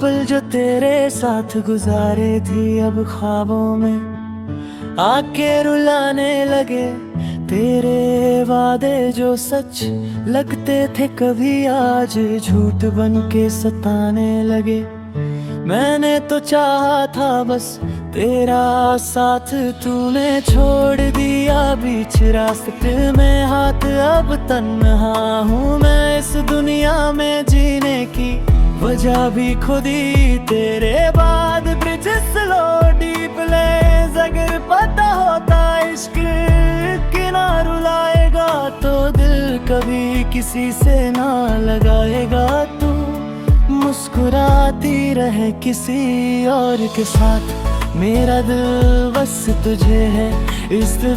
पल जो तेरे साथ गुजारे थी अब ख्वाबों में आके रुलाने लगे। तेरे वादे जो सच लगते थे कभी आज झूठ बन के सताने लगे। मैंने तो चाहा था बस तेरा साथ, तूने छोड़ दिया बीच रास्ते में हाथ। अब तन्हा हूँ मैं इस दुनिया में, जीने की वजह भी खुद ही। तेरे बाद ब्रिज स्लो डीप लेन्स, अगर पता होता इश्क किनारू लाएगा तो दिल कभी किसी से ना लगाएगा। तू मुस्कुराती रहे किसी और के साथ, मेरा दिल बस तुझे है इस जो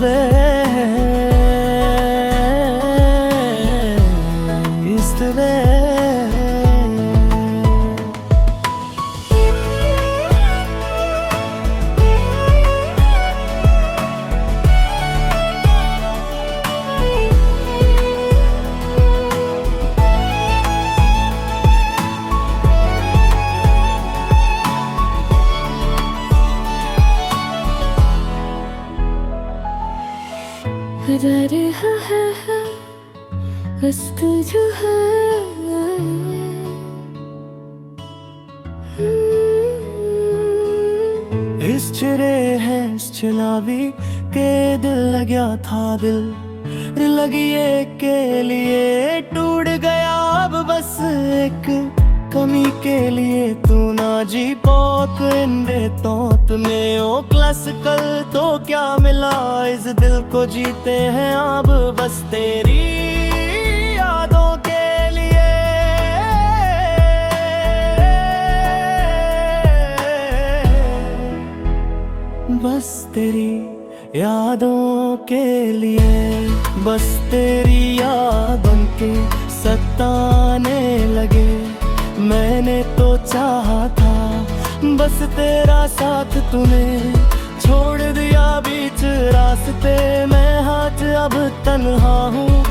है इस चिरे है इस चिलावी के दिल लगा था दिल लगी एक के लिए टूट गया अब बस एक कमी के लिए। तू ना जी पोक इंदे तोत में ओ क्लासिकल तो क्या मिला इस दिल को जीते हैं अब बस तेरी यादों के लिए। बस तेरी यादों के लिए, बस तेरी याद बनके सताने लगे। मैंने तो चाहा था बस तेरा साथ, तूने छोड़ दिया बीच रास्ते में हाथ। अब तन्हा हूँ